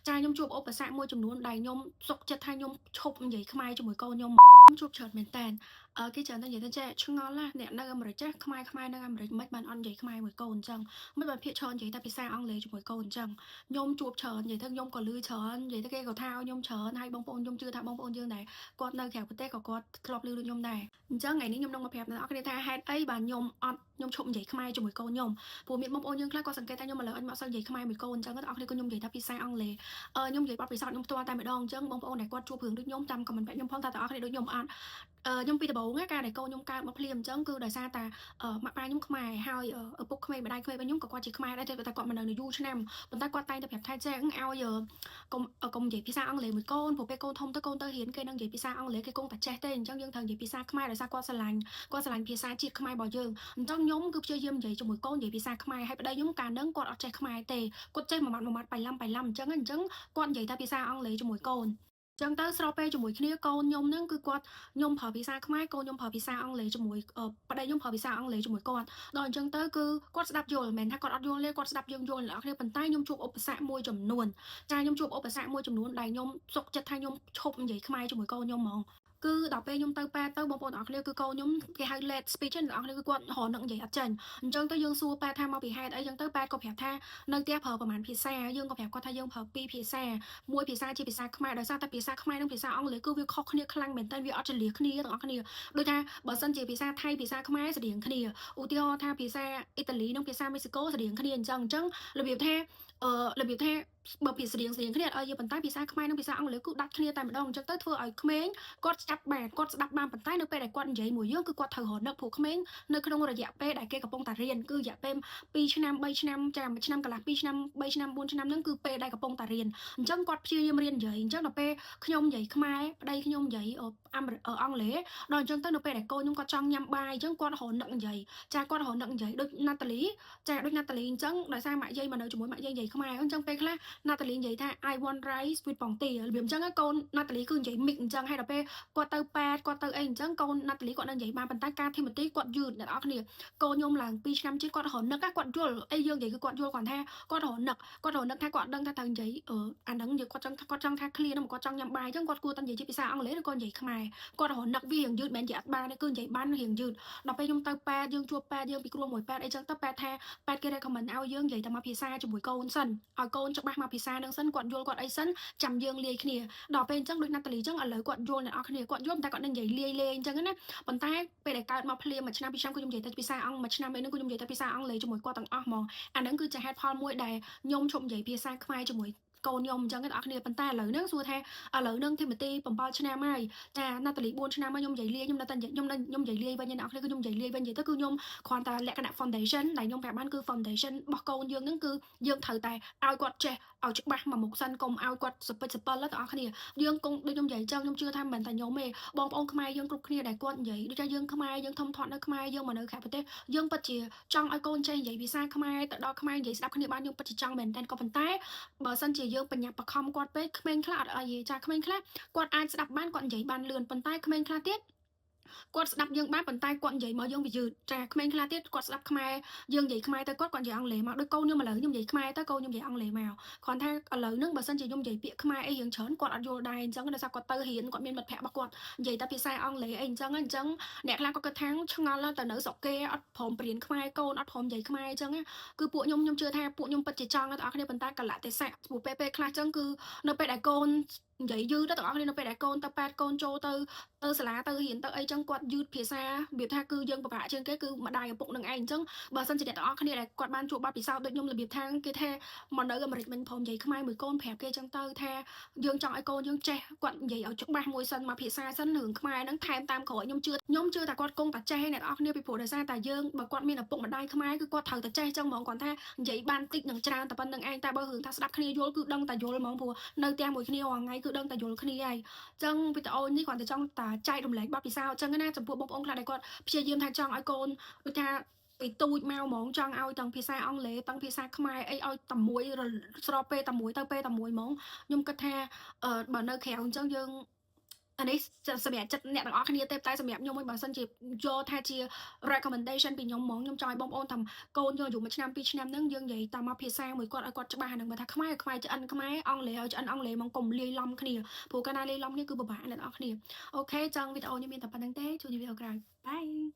ចាខ្ញុំជួបឧបសគ្គមួយចំនួនដែលខ្ញុំសុខចិត្តថាខ្ញុំឈប់និយាយខ្មែរជាមួយកូនខ្ញុំជួបច្រើនមែនតើគេច្រើនតែនិយាយថាចេះឆ្ងល់ណាស់អ្នកនៅអាមេរិកចាខ្មែរនៅអាមេរិកមិនបានអត់និយាយខ្មែរមួយកូនអញ្ចឹងមិនបានភាគច្រើននិយាយតែភាសាអង់គ្លេសជាមួយកូនអញ្ចឹងខ្ញុំជួបច្រើននិយាយទៅខ្ញុំក៏លឺច្រើននិយាយទៅគេក៏ថាឲ្យខ្ញុំច្រើនហើយបងប្អូនខ្ញុំជឿថាបងប្អូនយើងដែរគាត់នៅក្រៅប្រទេសក៏គាត់ធ្លាប់លឺដូចខ្ញុំដែរអញ្ចឹងថ្ងៃនេះខ្ញុំនឹងមកប្រាប់អ្នកនរគ្នាថាហេតុអីបានខ្ញុំឈប់និយាយខ្មែរជាមួយកូនខ្ញុំព្រោះមានបងប្អូនយើងខ្លះគាត់សង្កេតថាខ្ញុំឥឡូវអត់មកសូវនិយាយខ្មែរមួយកូនអញ្ចឹងអ្នកនរគ្នាក៏ខ្ញុំនិយាយថាភាសាអង់គ្លេសខ្ញុំនិយាយបទពិសោធន៍ខ្ញុំផ្ទាល់តែម្ដងអញ្ចឹងបងប្អូនដែលគាត់ជួបរឿងដូចខ្ញុំតាមខមមិនបែបខ្ញុំផងថាបងប្អូនដូចខ្ញុំអត់ខ្ញុំពីដំបូងការដែលកូនខ្ញុំកើតមកភ្លាមអញ្ចឹងគឺដោយសារតែម៉ាក់ប៉ាខ្ញុំខ្មែរហើយឪពុកក្មេងម្ដាយក្មេងរបស់ខ្ញុំក៏គាត់ជាខ្មែរដែរតែគាត់មិននៅយូរឆ្នាំប៉ុន្តែគាត់តែងតែប្រាប់ថាចេះឲ្យកុំនិយាយភាសាអង់គ្លេសមួយកូនព្រោះពេលកូនធំទៅកូនទៅរៀនគេនឹងនិយាយភាសាអង់គ្លេសគេគង់តែចេះទេអញ្ចឹងយើងត្រូវនិយាយភាសាខ្មែរដោយសារគាត់ស្រឡាញ់ភាសាជាតិខ្មែររបស់យើងអញ្ចឹងខ្ញុំគឺព្យាយាមនិយាយជាមួយកូននិយាយភាសាខ្មែរហើយប្តីខ្ញុំកាលហ្នឹងគាត់អត់ចេះខ្មែរទេគាត់ចេះមួយម៉ាត់បៃឡំអញ្ចឹងគាត់និយាយតែភាសាអង់គ្លេសជាមួយកូនចឹងទៅស្របពេលជាមួយគ្នាកូនខ្ញុំហ្នឹងគឺខ្ញុំប្រើភាសាខ្មែរកូនខ្ញុំប្រើភាសាអង់គ្លេសជាមួយប្តីខ្ញុំប្រើភាសាអង់គ្លេសជាមួយគាត់ដល់អញ្ចឹងទៅគឺគាត់ស្ដាប់យល់មិនមែនថាគាត់អត់យល់ទេគាត់ស្ដាប់យើងយល់អ្នកនរគ្នាប៉ុន្តែខ្ញុំជួបឧបសគ្គមួយចំនួនខ្ញុំជួបឧបសគ្គមួយចំនួនដែលខ្ញុំសុខចិត្តថាខ្ញុំឈប់និយាយខ្មែរជាមួយកូនខ្ញុំហ្មងគឺដល់ពេលខ្ញុំទៅប៉ែទៅបងប្អូនទាំងអស់គ្នាគឺកូនខ្ញុំគេហៅ late speech អ្នកនរគ្នាគឺគាត់រហនឹកនិយាយអត់ចេញអញ្ចឹងទៅយើងសួរប៉ែថាមកពីហេតុអីអញ្ចឹងទៅប៉ែក៏ប្រាប់ថានៅផ្ទះប្រើប្រហែលភាសាយើងក៏ប្រាប់គាត់ថាយើងប្រើ2ភាសាមួយភាសាជាភាសាខ្មែរដោយសារតែភាសាខ្មែរនិងភាសាអង់គ្លេសគឺវាខុសគ្នាខ្លាំងមែនតើវាអត់ចលាគ្នាទាំងអស់គ្នាដូចថាបើសិនជាភាសាថៃភាសាខ្មែរស្រដៀងគ្នាឧទាហរណ៍ថាភាសាអ៊ីតាលីនិងភាសាមេស៊ីកូស្រដៀងគ្នាអញ្ចឹងរបៀបថាបើភាសាស្រដៀងគ្នាអត់ឲ្យយើងប៉ុន្តែភាសាខ្មែរនិងភាសាអង់គ្លេសគឺដាច់គ្នាតែម្ដងអញ្ចឹងទៅធ្វើឲ្យក្មេងគាត់ស្ដាប់បានប៉ុន្តែនៅពេលដែលគាត់និយាយមួយយើងគឺគាត់ត្រូវរនឹកព្រោះក្មេងនៅក្នុងរយៈពេលដែលគេកំពុងតែរៀនគឺរយៈពេល2ឆ្នាំ3ឆ្នាំ1ឆ្នាំកន្លះ2ឆ្នាំ3ឆ្នាំ4ឆ្នាំហ្នឹងគឺពេលដែលកំពុងតែរៀនអញ្ចឹងគាត់ព្យាយាមរៀននិយាយអញ្ចឹងដល់ពេលខ្ញុំនិយាយខ្មែរប្តីខ្ញុំនិយាយអង់គ្លេសដល់អញ្ចឹងទៅនៅពេលដែលកូនខ្ញុំគាត់ចង់ញ៉ាំបាយអញ្ចឹងគាត់រនឹកនិយាយគាត់រនឹកនិយាយដូចណាតាលីអញ្ចឹងដោយសារម៉ាក់យាយមកនៅជាមួយម៉ាក់យាយនិយាយខ្មែរអញ្ចឹងពេលខ្លះណាតាលីនិយាយថា I want rice with ពងទារបៀបអញ្ចឹងកូនណាតាលីគឺនិយាយ mix អញ្ចឹងហើយដល់ពេលគាត់ទៅប៉ែតគាត់ទៅអីអញ្ចឹងកូនណាតាលីគាត់នៅនិយាយបានប៉ុន្តែការធីម៉ូទីគាត់យឺតអ្នកនរគ្នាកូនខ្ញុំឡើង2ឆ្នាំជិតគាត់រនឹកគាត់យល់អីយើងនិយាយគឺគាត់យល់គាត់ថាគាត់រនឹកថាគាត់ដឹងថាត្រូវនិយាយអាហ្នឹងយើងគាត់ចង់ថា clear ហ្នឹងគាត់ចង់ញ៉ាំបាយអញ្ចឹងគាត់គួរតែនិយាយជាភាសាអង់គ្លេសឬក៏និយាយខ្មែរគាត់រនឹកវារៀងយឺតមិនមែននិយាយអត់បានទេគឺនិយាយបានរៀងយឺតដល់ពេលខ្ញុំទៅប៉ែតយើងជួបប៉ែតយើងពិគ្រោះមួយប៉ែតអីចឹងទៅប៉ែតថាប៉ែតគេ recommend ឲ្យយើងនិយាយតែមកភាសាជាមួយកូនសិនឲ្យកូនច្បាស់មកភាសាហ្នឹងសិនគាត់យល់គាត់អីសិនចាំយើងលាយគ្នាដល់ពេលអញ្ចឹងដូចណាតាលីអញ្ចឹងឥឡូវគាត់យល់អ្នកនរគ្នាគាត់យល់តែគាត់នឹងនិយាយលាយអញ្ចឹងណាប៉ុន្តែពេលដែលកើតមកភ្លាមមួយឆ្នាំពីរឆ្នាំគឺខ្ញុំនិយាយតែភាសាអង់មួយឆ្នាំនេះគឺខ្ញុំនិយាយតែភាសាអង់គ្លេសជាមួយគាត់ទាំងអស់ហ្មងអាហ្នឹងគឺជាហេតុផលមួយដែលខ្ញុំឈប់និយាយភាសាខ្មែរជាមួយកូនខ្ញុំអញ្ចឹងអ្នកនរគ្នាប៉ុន្តែឥឡូវហ្នឹងសួរថាឥឡូវហ្នឹងធីម៉ូទី7ឆ្នាំហើយណាតាលី4ឆ្នាំហើយខ្ញុំនិយាយលាយខ្ញុំនៅតែខ្ញុំនិយាយលាយវិញអ្នកនរគ្នាគឺខ្ញុំនិយាយលាយវិញនិយាយទៅគឺខ្ញុំគ្រាន់តែលក្ខណៈ foundation ដែលខ្ញុំប្រាប់បានគឺ foundation របស់កូនយើងហ្នឹងគឺយើងត្រូវតែឲ្យគាត់ចេះឲ្យច្បាស់មកមុខសិនកុំឲ្យគាត់សពិចសពិលទាំងអស់គ្នាយើងគង់ដូចខ្ញុំនិយាយអញ្ចឹងខ្ញុំជឿថាមិនមែនតែខ្ញុំទេបងប្អូនខ្មែរយើងគ្រប់គ្នាដែលគាត់និយាយដូចថាយើងខ្មែរយើងធំធាត់នៅខ្មែរយើងមកនៅក្រៅប្រទេសយើងពិតជាចង់ឲ្យកូនចេះនិយាយភាសាខ្មែរទៅដល់ខ្មែរនិយាយស្ដាប់គ្នាបានយើងពិតជាចង់មែនតើក៏ប៉ុន្តែបើសិនជាយើងបញ្ញាប់បខំគាត់ពេកក្មេងខ្លះអត់អីទេក្មេងខ្លះគាត់អាចស្ដាប់បានគាត់និយាយបានលឿនប៉ុន្តែក្មេងខ្លះទៀតគាត់ស្ដាប់យើងបានប៉ុន្តែគាត់និយាយមកយើងវាយឺតក្មេងខ្លះទៀតគាត់ស្ដាប់ខ្មែរយើងនិយាយខ្មែរទៅគាត់និយាយអង់គ្លេសមកដូចកូនខ្ញុំឥឡូវខ្ញុំនិយាយខ្មែរទៅកូនខ្ញុំនិយាយអង់គ្លេសមកគ្រាន់ថាឥឡូវហ្នឹងបើសិនជាខ្ញុំនិយាយពាក្យខ្មែរអីរឿងច្រើនគាត់អត់យល់ដែរអញ្ចឹងដោយសារគាត់ទៅរៀនគាត់មានមិត្តភ័ក្តិរបស់គាត់និយាយតែភាសាអង់គ្លេសអីអញ្ចឹងអ្នកខ្លះគាត់គិតថាឆ្ងល់ទៅនៅស្រុកគេអត់ព្រមព្រៀនខ្មែរកូនអត់ព្រមនិយាយខ្មែរអញ្ចឹងគឺពួកខ្ញុំជឿថាពួកខ្ញុំពិតជាចង់ទាំងអស់គ្នាប៉ុន្តែកលៈទេសៈព្រោះពេលខ្លះអញ្ចឹងគឺនៅពេលដែលកូននិយាយយឺតទាំងអស់គ្នានៅពេលដែលកូនទៅប៉ែតកូនចូលទៅសាលាទៅរៀនទៅអីចឹងគាត់យឺតភាសារបៀបថាគឺយើងពិបាកជាងគេគឺម្ដាយឪពុកនឹងឯងអញ្ចឹងបើសិនជាអ្នកទាំងអស់គ្នាដែលគាត់បានជួបបទពិសោធន៍ដូចខ្ញុំរបៀបថាគេថាមកនៅអាមេរិកមិនព្រមនិយាយខ្មែរមួយកូនប្រាប់គេចឹងទៅថាយើងចង់ឲ្យកូនយើងចេះគាត់និយាយឲ្យច្បាស់មួយសិនមកភាសាសិនរឿងខ្មែរហ្នឹងថែមតាមក្រោយខ្ញុំជឿថាគាត់គង់តែចេះអ្នកទាំងអស់គ្នាពីព្រោះដោយសារតែយើងបើគាត់មានឪពុកម្ដាយខ្មែរគឺគាត់ត្រូវតែចេះចឹងហ្មងគាត់ថានិយាយបានតិចនឹងច្រើនតែប៉ុណ្្នឹងឯងតែបើរឿងថាស្ដាប់គ្នាយល់គឺដឹងតែយល់ហ្មងព្រោះនៅផ្ទះមួយគ្នារាល់ថ្ងៃគឺដឹងតែយល់គ្នាហើយចឹងវីដេអូនេះគ្រាន់តែចង់តែចែករំលែកបទពិសោធន៍ចឹងណាចំពោះបងប្អូនខ្លះដែលគាត់ព្យាយាមថាចង់ឲ្យកូនដូចថាពីទូចមកហ្មងចង់ឲ្យទាំងភាសាអង់គ្លេសទាំងភាសាខ្មែរអីឲ្យតែមួយស្របពេលតែមួយទៅពេលតែមួយហ្មងខ្ញុំគិតថាបើនៅក្រៅអញ្ចឹងយើង អានេះសម្រាប់ចិត្តអ្នកទាំងអស់គ្នាទេតែសម្រាប់ខ្ញុំវិញបើសិនជាយកថាជា recommendation ពីខ្ញុំហ្មងខ្ញុំចង់ឲ្យបងប្អូនថាកូនយើងអាយុ1ឆ្នាំ2ឆ្នាំហ្នឹងយើងនិយាយតាមមកភាសាមួយគាត់ឲ្យគាត់ច្បាស់អាហ្នឹងបើថាខ្មែរឆ្អិនខ្មែរអង់គ្លេសឲ្យឆ្អិនអង់គ្លេសហ្មងកុំលាយឡំគ្នាព្រោះកាលណាលាយឡំគ្នាគឺពិបាកអ្នកទាំងអស់គ្នាអូខេចឹងវីដេអូនេះមានតែប៉ុណ្្នឹងទេជួបគ្នាវីដេអូក្រោយបាយ